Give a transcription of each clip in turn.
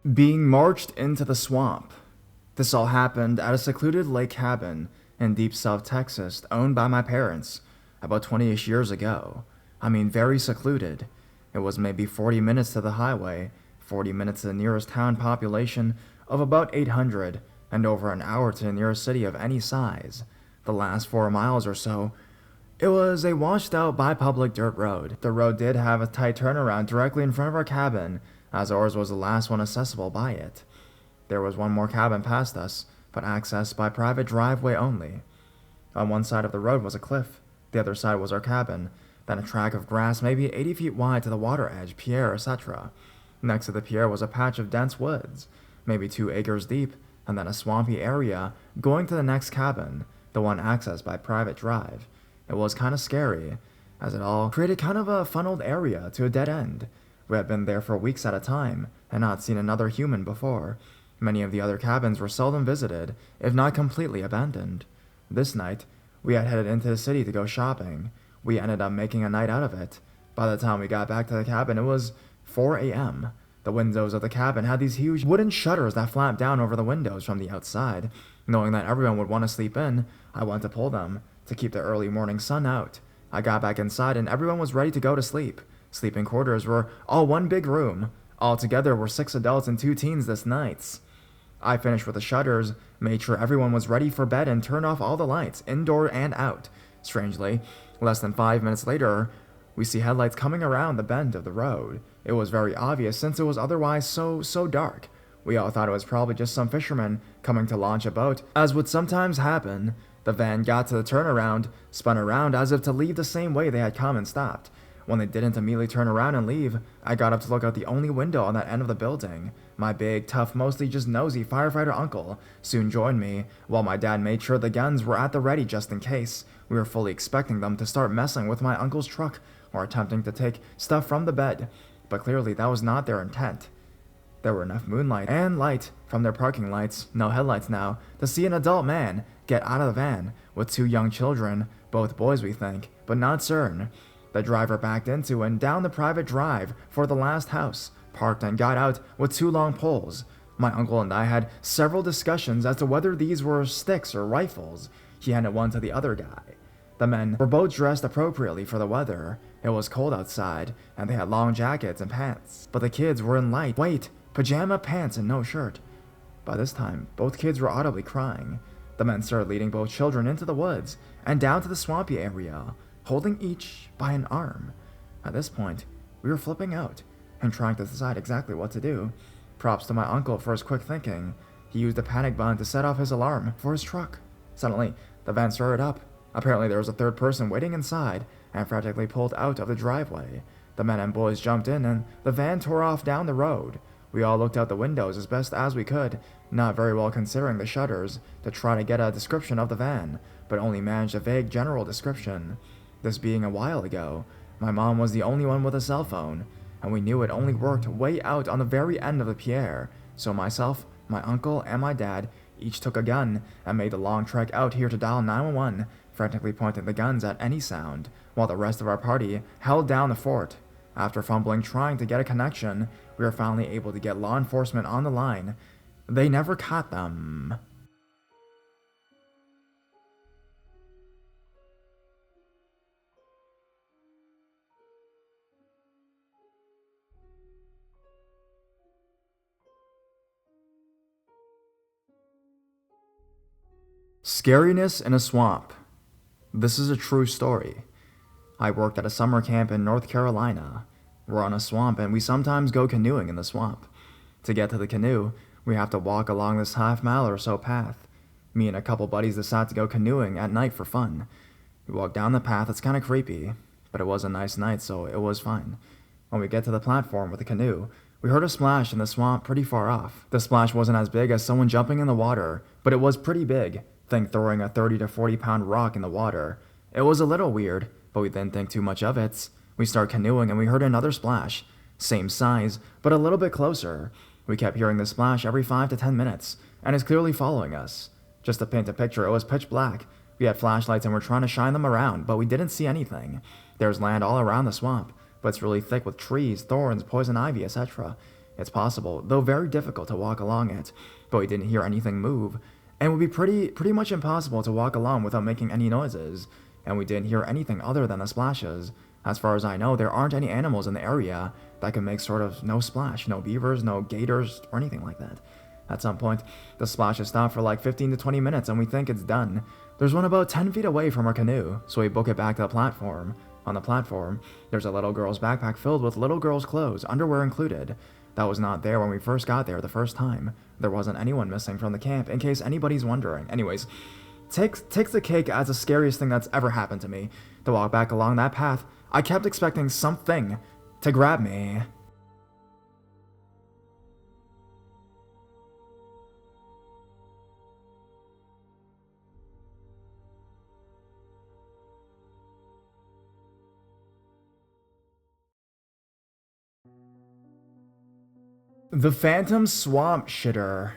Being marched into the swamp. This all happened at a secluded lake cabin in deep South Texas owned by my parents about 20-ish years ago. I mean, very secluded. It was maybe 40 minutes to the highway, 40 minutes to the nearest town population of about 800, and over an hour to the nearest city of any size. The last 4 miles or so, it was a washed out bi-public dirt road. The road did have a tight turnaround directly in front of our cabin, as ours was the last one accessible by it. There was one more cabin past us, but accessed by private driveway only. On one side of the road was a cliff, the other side was our cabin, then a tract of grass maybe 80 feet wide to the water edge, pier, etc. Next to the pier was a patch of dense woods, maybe 2 acres deep, and then a swampy area going to the next cabin, the one accessed by private drive. It was kind of scary, as it all created kind of a funneled area to a dead end. We had been there for weeks at a time, and not seen another human before. Many of the other cabins were seldom visited, if not completely abandoned. This night, we had headed into the city to go shopping. We ended up making a night out of it. By the time we got back to the cabin, it was 4 a.m. The windows of the cabin had these huge wooden shutters that flapped down over the windows from the outside. Knowing that everyone would want to sleep in, I went to pull them, to keep the early morning sun out. I got back inside and everyone was ready to go to sleep. Sleeping quarters were all one big room. All together were 6 adults and 2 teens this night. I finished with the shutters, made sure everyone was ready for bed, and turned off all the lights, indoor and out. Strangely, less than 5 minutes later, we see headlights coming around the bend of the road. It was very obvious since it was otherwise so dark. We all thought it was probably just some fishermen coming to launch a boat, as would sometimes happen. The van got to the turnaround, spun around as if to leave the same way they had come, and stopped. When they didn't immediately turn around and leave, I got up to look out the only window on that end of the building. My big, tough, mostly just nosy firefighter uncle soon joined me, while my dad made sure the guns were at the ready just in case. We were fully expecting them to start messing with my uncle's truck or attempting to take stuff from the bed, but clearly that was not their intent. There were enough moonlight and light from their parking lights, no headlights now, to see an adult man get out of the van with 2 young children, both boys we think, but not certain. The driver backed into and down the private drive for the last house, parked and got out with 2 long poles. My uncle and I had several discussions as to whether these were sticks or rifles. He handed one to the other guy. The men were both dressed appropriately for the weather. It was cold outside, and they had long jackets and pants. But the kids were in lightweight pajama pants and no shirt. By this time, both kids were audibly crying. The men started leading both children into the woods and down to the swampy area, holding each by an arm. At this point, we were flipping out and trying to decide exactly what to do. Props to my uncle for his quick thinking. He used a panic button to set off his alarm for his truck. Suddenly, the van started up. Apparently there was a third person waiting inside and frantically pulled out of the driveway. The men and boys jumped in and the van tore off down the road. We all looked out the windows as best as we could, not very well considering the shutters, to try to get a description of the van, but only managed a vague general description. This being a while ago, my mom was the only one with a cell phone, and we knew it only worked way out on the very end of the pier, so myself, my uncle, and my dad each took a gun and made the long trek out here to dial 911, frantically pointing the guns at any sound, while the rest of our party held down the fort. After fumbling trying to get a connection, we were finally able to get law enforcement on the line. They never caught them. Scariness in a swamp. This is a true story. I worked at a summer camp in North Carolina. We're on a swamp and we sometimes go canoeing in the swamp. To get to the canoe, we have to walk along this half-mile or so path. Me and a couple buddies decide to go canoeing at night for fun. We walk down the path. It's kind of creepy, but it was a nice night, so it was fine. When we get to the platform with the canoe, we heard a splash in the swamp pretty far off. The splash wasn't as big as someone jumping in the water, but it was pretty big. Think throwing a 30 to 40 pound rock in the water. It was a little weird, but we didn't think too much of it. We started canoeing and we heard another splash. Same size, but a little bit closer. We kept hearing the splash every 5 to 10 minutes, and it's clearly following us. Just to paint a picture, it was pitch black. We had flashlights and were trying to shine them around, but we didn't see anything. There's land all around the swamp, but it's really thick with trees, thorns, poison ivy, etc. It's possible, though very difficult to walk along it, but we didn't hear anything move, and it would be pretty much impossible to walk along without making any noises, and we didn't hear anything other than the splashes. As far as I know, there aren't any animals in the area that can make sort of no splash, no beavers, no gators, or anything like that. At some point, the splashes stop for like 15 to 20 minutes and we think it's done. There's one about 10 feet away from our canoe, so we book it back to the platform. On the platform, there's a little girl's backpack filled with little girl's clothes, underwear included. That was not there when we first got there the first time. There wasn't anyone missing from the camp, in case anybody's wondering. Anyways, takes the cake as the scariest thing that's ever happened to me. To walk back along that path, I kept expecting something to grab me. The Phantom Swamp Shitter.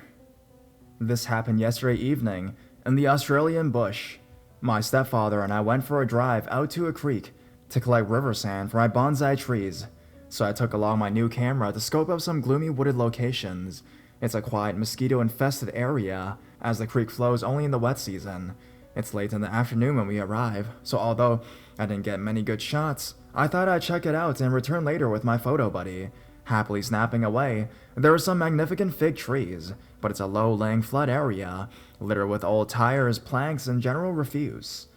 This happened yesterday evening in the Australian bush. My stepfather and I went for a drive out to a creek to collect river sand for my bonsai trees, so I took along my new camera to scope up some gloomy wooded locations. It's a quiet, mosquito-infested area, as the creek flows only in the wet season. It's late in the afternoon when we arrive, so although I didn't get many good shots, I thought I'd check it out and return later with my photo buddy. Happily snapping away, there are some magnificent fig trees, but it's a low-lying flood area, littered with old tires, planks, and general refuse.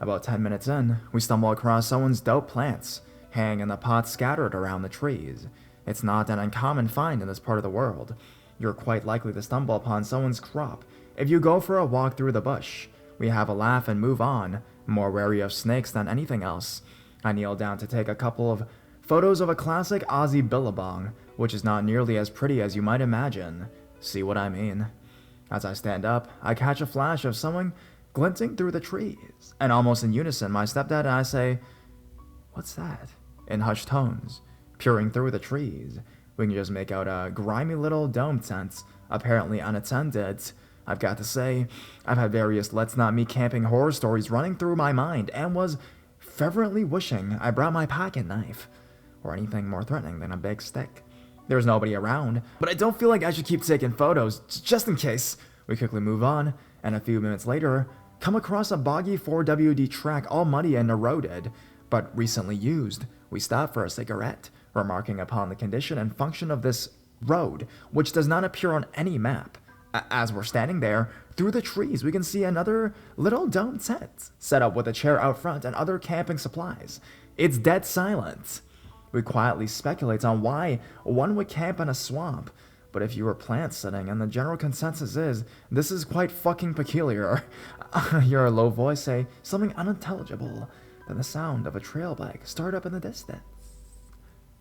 About 10 minutes in, we stumble across someone's dope plants, hanging in the pots scattered around the trees. It's not an uncommon find in this part of the world. You're quite likely to stumble upon someone's crop if you go for a walk through the bush. We have a laugh and move on, more wary of snakes than anything else. I kneel down to take a couple of photos of a classic Aussie billabong, which is not nearly as pretty as you might imagine. See what I mean? As I stand up, I catch a flash of someone glinting through the trees, and almost in unison, my stepdad and I say, "What's that?" in hushed tones, peering through the trees. We can just make out a grimy little dome tent, apparently unattended. I've got to say, I've had various let's not meet camping horror stories running through my mind, and was fervently wishing I brought my pocket knife, or anything more threatening than a big stick. There's nobody around, but I don't feel like I should keep taking photos, just in case. We quickly move on, and a few minutes later, come across a boggy 4WD track all muddy and eroded, but recently used. We stop for a cigarette, remarking upon the condition and function of this road, which does not appear on any map. As we're standing there, through the trees, we can see another little dome tent, set up with a chair out front and other camping supplies. It's dead silent. We quietly speculate on why one would camp in a swamp, but if you were plant sitting, and the general consensus is, this is quite fucking peculiar. I hear a low voice say something unintelligible, then the sound of a trail bike start up in the distance.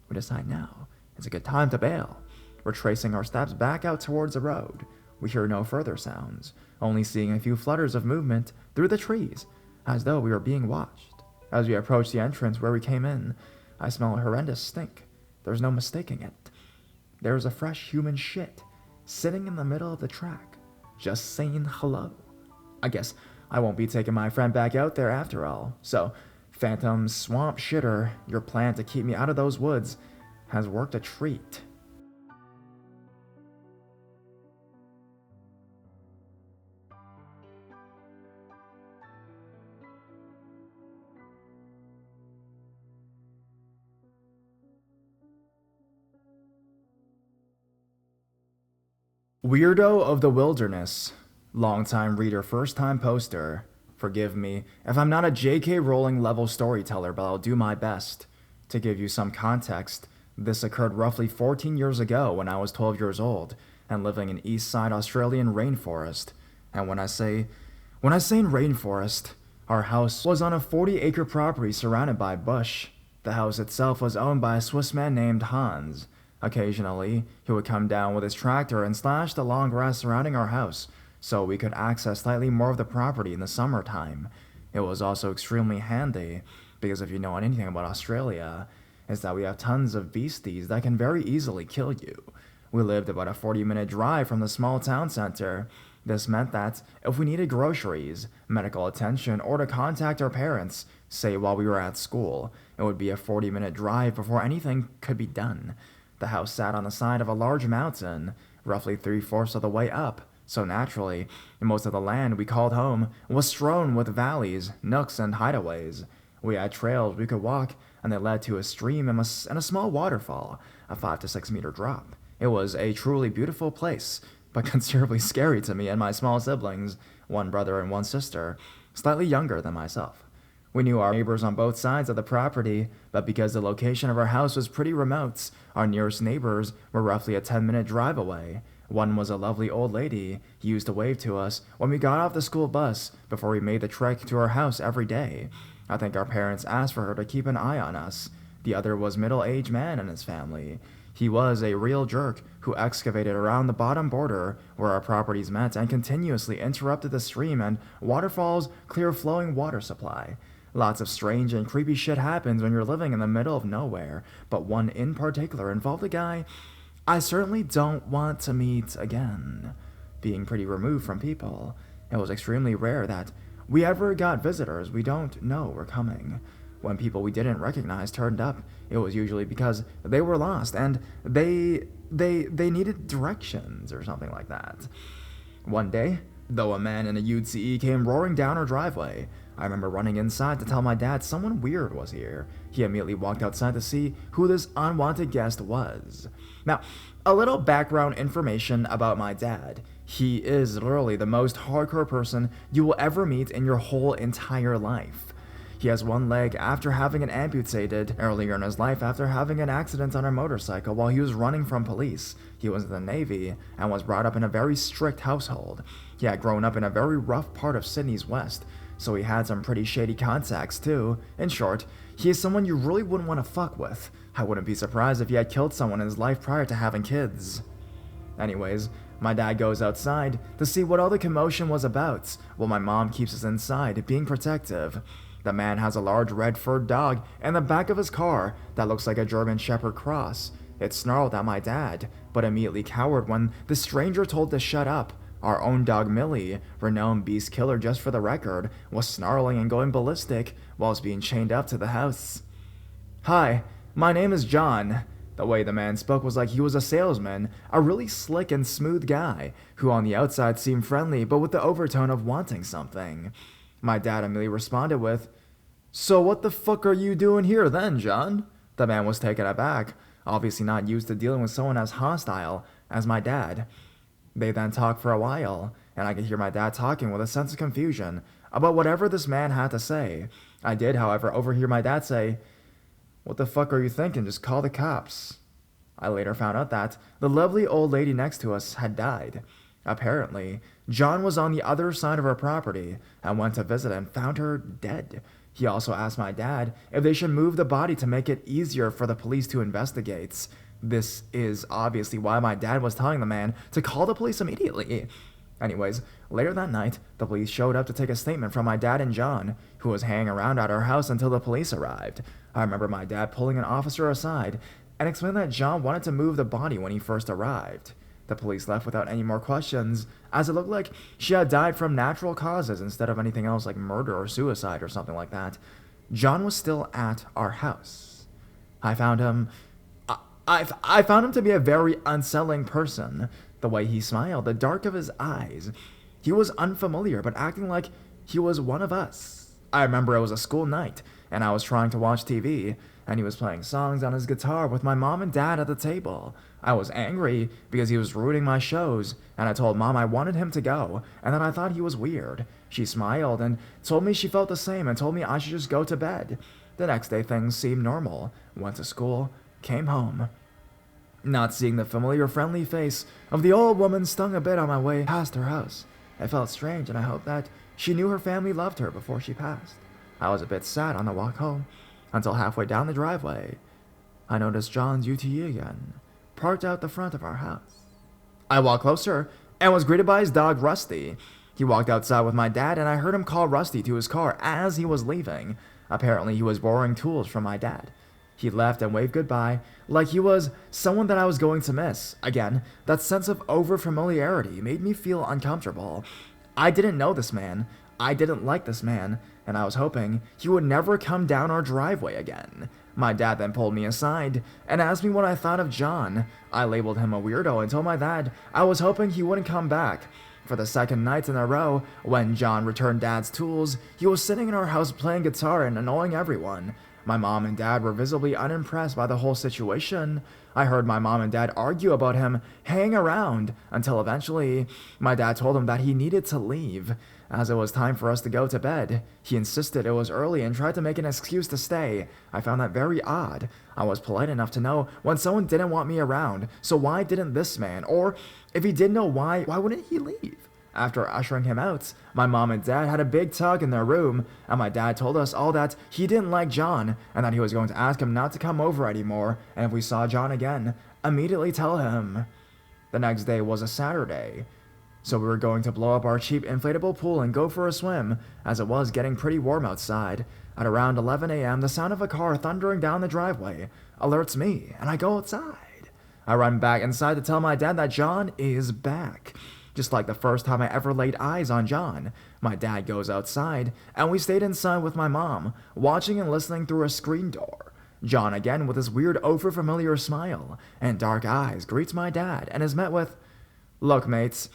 We decide now is a good time to bail. Retracing our steps back out towards the road, we hear no further sounds, only seeing a few flutters of movement through the trees, as though we were being watched. As we approach the entrance where we came in, I smell a horrendous stink. There's no mistaking it. There's a fresh human shit sitting in the middle of the track, just saying hello. I guess I won't be taking my friend back out there after all. So, Phantom Swamp Shitter, your plan to keep me out of those woods has worked a treat. Weirdo of the Wilderness. Longtime reader, first time poster. Forgive me if I'm not a J.K. Rowling level storyteller, but I'll do my best. To give you some context, this occurred roughly 14 years ago when I was 12 years old and living in East Side Australian rainforest. And when I say in rainforest, our house was on a 40-acre property surrounded by bush. The house itself was owned by a Swiss man named Hans. Occasionally, he would come down with his tractor and slash the long grass surrounding our house, so we could access slightly more of the property in the summertime. It was also extremely handy, because if you know anything about Australia, is that we have tons of beasties that can very easily kill you. We lived about a 40-minute drive from the small town center. This meant that if we needed groceries, medical attention, or to contact our parents, say while we were at school, it would be a 40-minute drive before anything could be done. The house sat on the side of a large mountain, roughly 3/4 of the way up, so naturally, most of the land we called home was strewn with valleys, nooks, and hideaways. We had trails we could walk, and they led to a stream and a small waterfall, a 5 to 6 meter drop. It was a truly beautiful place, but considerably scary to me and my small siblings, one brother and one sister, slightly younger than myself. We knew our neighbors on both sides of the property, but because the location of our house was pretty remote, our nearest neighbors were roughly a 10-minute drive away. One was a lovely old lady who used to wave to us when we got off the school bus before we made the trek to our house every day. I think our parents asked for her to keep an eye on us. The other was a middle-aged man and his family. He was a real jerk who excavated around the bottom border where our properties met and continuously interrupted the stream and waterfall's clear flowing water supply. Lots of strange and creepy shit happens when you're living in the middle of nowhere, but one in particular involved a guy I certainly don't want to meet again. Being pretty removed from people, it was extremely rare that we ever got visitors we don't know were coming. When people we didn't recognize turned up, it was usually because they were lost and they needed directions or something like that. One day, though, a man in a UTE came roaring down our driveway. I remember running inside to tell my dad someone weird was here. He immediately walked outside to see who this unwanted guest was. Now, a little background information about my dad. He is literally the most hardcore person you will ever meet in your whole entire life. He has one leg after having it amputated earlier in his life after having an accident on a motorcycle while he was running from police. He was in the Navy and was brought up in a very strict household. He had grown up in a very rough part of Sydney's west, so he had some pretty shady contacts too. In short, he is someone you really wouldn't want to fuck with. I wouldn't be surprised if he had killed someone in his life prior to having kids. Anyways, my dad goes outside to see what all the commotion was about, while my mom keeps us inside, being protective. The man has a large red furred dog in the back of his car that looks like a German Shepherd cross. It snarled at my dad, but immediately cowered when the stranger told to shut up. Our own dog Millie, renowned beast killer just for the record, was snarling and going ballistic whilst being chained up to the house. "Hi, my name is John." The way the man spoke was like he was a salesman, a really slick and smooth guy, who on the outside seemed friendly but with the overtone of wanting something. My dad immediately responded with, "So what the fuck are you doing here then, John?" The man was taken aback, obviously not used to dealing with someone as hostile as my dad. They then talked for a while, and I could hear my dad talking with a sense of confusion about whatever this man had to say. I did, however, overhear my dad say, "What the fuck are you thinking? Just call the cops." I later found out that the lovely old lady next to us had died. Apparently, John was on the other side of her property and went to visit and found her dead. He also asked my dad if they should move the body to make it easier for the police to investigate. This is obviously why my dad was telling the man to call the police immediately. Anyways, later that night, the police showed up to take a statement from my dad and John, who was hanging around at our house until the police arrived. I remember my dad pulling an officer aside and explained that John wanted to move the body when he first arrived. The police left without any more questions, as it looked like she had died from natural causes instead of anything else like murder or suicide or something like that. John was still at our house. I found him to be a very unsettling person. The way he smiled, the dark of his eyes. He was unfamiliar, but acting like he was one of us. I remember it was a school night, and I was trying to watch TV, and he was playing songs on his guitar with my mom and dad at the table. I was angry because he was ruining my shows, and I told Mom I wanted him to go, and that I thought he was weird. She smiled and told me she felt the same and told me I should just go to bed. The next day things seemed normal. Went to school, came home. Not seeing the familiar friendly face of the old woman stung a bit on my way past her house. It felt strange, and I hoped that she knew her family loved her before she passed. I was a bit sad on the walk home, until halfway down the driveway, I noticed John's UTE again, parked out the front of our house. I walked closer and was greeted by his dog, Rusty. He walked outside with my dad, and I heard him call Rusty to his car as he was leaving. Apparently, he was borrowing tools from my dad. He left and waved goodbye, like he was someone that I was going to miss. Again, that sense of over-familiarity made me feel uncomfortable. I didn't know this man. I didn't like this man, and I was hoping he would never come down our driveway again. My dad then pulled me aside and asked me what I thought of John. I labeled him a weirdo and told my dad I was hoping he wouldn't come back. For the second night in a row, when John returned Dad's tools, he was sitting in our house playing guitar and annoying everyone. My mom and dad were visibly unimpressed by the whole situation. I heard my mom and dad argue about him hanging around until eventually my dad told him that he needed to leave. As it was time for us to go to bed, he insisted it was early and tried to make an excuse to stay. I found that very odd. I was polite enough to know when someone didn't want me around, so why didn't this man? Or if he did know why wouldn't he leave? After ushering him out, my mom and dad had a big talk in their room, and my dad told us all that he didn't like John, and that he was going to ask him not to come over anymore, and if we saw John again, immediately tell him. The next day was a Saturday, so we were going to blow up our cheap inflatable pool and go for a swim, as it was getting pretty warm outside. At around 11 a.m., the sound of a car thundering down the driveway alerts me, and I go outside. I run back inside to tell my dad that John is back. Just like the first time I ever laid eyes on John. My dad goes outside, and we stayed inside with my mom, watching and listening through a screen door. John, again with his weird, over-familiar smile and dark eyes, greets my dad and is met with, "Look, mates,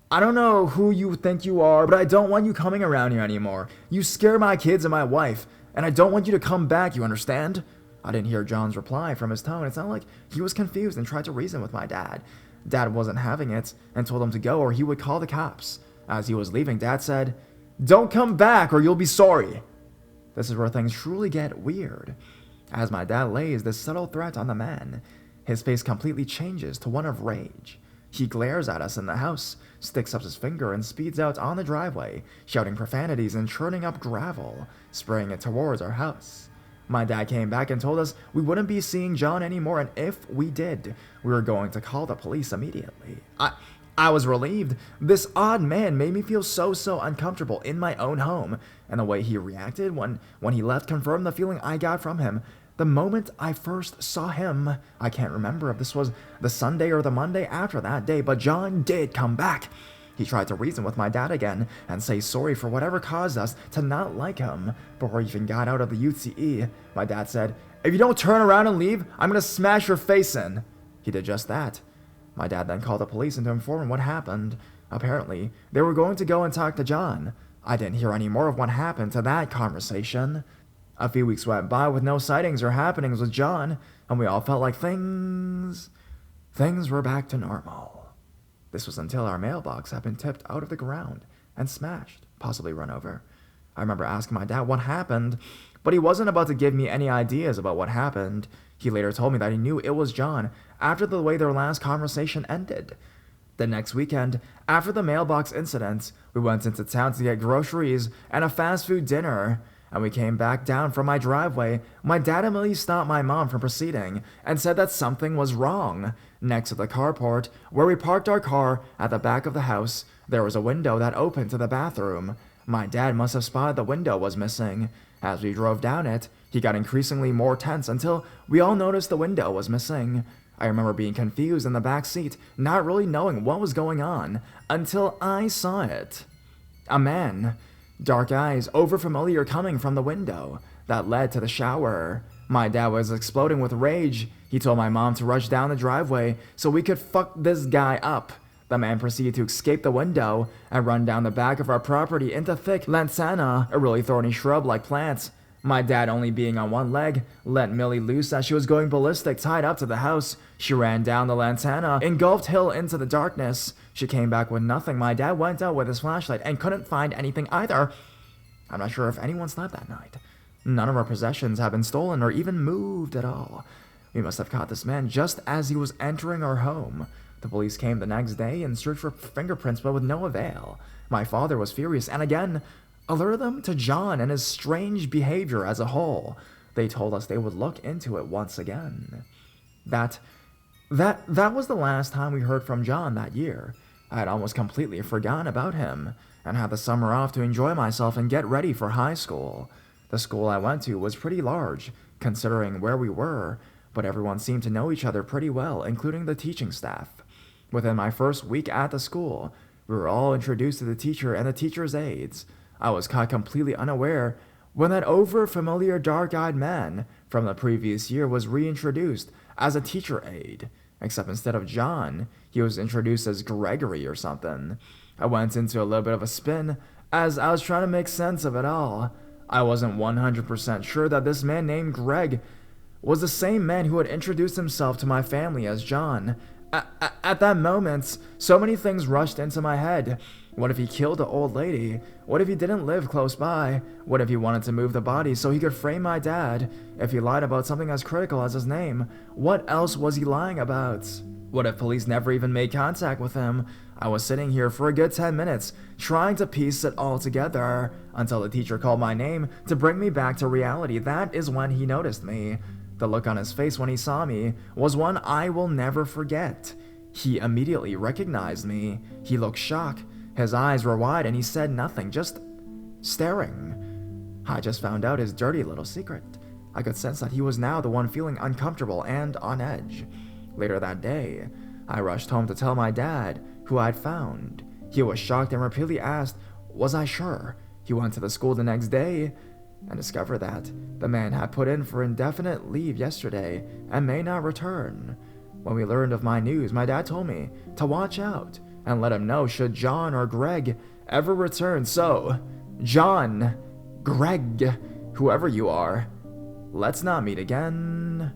I don't know who you think you are, but I don't want you coming around here anymore. You scare my kids and my wife, and I don't want you to come back, you understand?" I didn't hear John's reply from his tone. It sounded like he was confused and tried to reason with my dad. Dad wasn't having it and told him to go or he would call the cops. As he was leaving, Dad said, "Don't come back or you'll be sorry." This is where things truly get weird. As my dad lays this subtle threat on the man, his face completely changes to one of rage. He glares at us in the house, sticks up his finger and speeds out on the driveway, shouting profanities and churning up gravel, spraying it towards our house. My dad came back and told us we wouldn't be seeing John anymore, and if we did, we were going to call the police immediately. I was relieved. This odd man made me feel so uncomfortable in my own home, and the way he reacted when he left confirmed the feeling I got from him. The moment I first saw him, I can't remember if this was the Sunday or the Monday after that day, but John did come back. He tried to reason with my dad again and say sorry for whatever caused us to not like him. Before he even got out of the UTE, my dad said, "If you don't turn around and leave, I'm going to smash your face in." He did just that. My dad then called the police and to inform him what happened. Apparently, they were going to go and talk to John. I didn't hear any more of what happened to that conversation. A few weeks went by with no sightings or happenings with John, and we all felt like things were back to normal. This was until our mailbox had been tipped out of the ground and smashed, possibly run over. I remember asking my dad what happened, but he wasn't about to give me any ideas about what happened. He later told me that he knew it was John after the way their last conversation ended. The next weekend, after the mailbox incident, we went into town to get groceries and a fast food dinner. And we came back down from my driveway. My dad immediately stopped my mom from proceeding and said that something was wrong. Next to the carport, where we parked our car at the back of the house, there was a window that opened to the bathroom. My dad must have spotted the window was missing. As we drove down it, he got increasingly more tense until we all noticed the window was missing. I remember being confused in the back seat, not really knowing what was going on, until I saw it. A man. Dark eyes, overfamiliar, coming from the window that led to the shower. My dad was exploding with rage. He told my mom to rush down the driveway so we could fuck this guy up. The man proceeded to escape the window and run down the back of our property into thick lantana, a really thorny shrub-like plant. My dad, only being on one leg, let Millie loose as she was going ballistic, tied up to the house. She ran down the lantana, engulfed Hill into the darkness. She came back with nothing. My dad went out with his flashlight and couldn't find anything either. I'm not sure if anyone slept that night. None of our possessions have been stolen or even moved at all. We must have caught this man just as he was entering our home. The police came the next day and searched for fingerprints, but with no avail. My father was furious and again alerted them to John and his strange behavior as a whole. They told us they would look into it once again. That was the last time we heard from John that year. I had almost completely forgotten about him and had the summer off to enjoy myself and get ready for high school. The school I went to was pretty large, considering where we were, but everyone seemed to know each other pretty well, including the teaching staff. Within my first week at the school, we were all introduced to the teacher and the teacher's aides. I was caught completely unaware when that over-familiar dark-eyed man from the previous year was reintroduced as a teacher aide. Except instead of John, he was introduced as Gregory or something. I went into a little bit of a spin as I was trying to make sense of it all. I wasn't 100% sure that this man named Greg was the same man who had introduced himself to my family as John. At that moment, so many things rushed into my head. What if he killed the old lady? What if he didn't live close by? What if he wanted to move the body so he could frame my dad? If he lied about something as critical as his name, what else was he lying about? What if police never even made contact with him? I was sitting here for a good 10 minutes, trying to piece it all together, until the teacher called my name to bring me back to reality. That is when he noticed me. The look on his face when he saw me was one I will never forget. He immediately recognized me. He looked shocked. His eyes were wide and he said nothing, just staring. I just found out his dirty little secret. I could sense that he was now the one feeling uncomfortable and on edge. Later that day, I rushed home to tell my dad who I'd found. He was shocked and repeatedly asked, was I sure? He went to the school the next day and discovered that the man had put in for indefinite leave yesterday and may not return. When we learned of my news, my dad told me to watch out and let him know should John or Greg ever return. So, John, Greg, whoever you are, let's not meet again.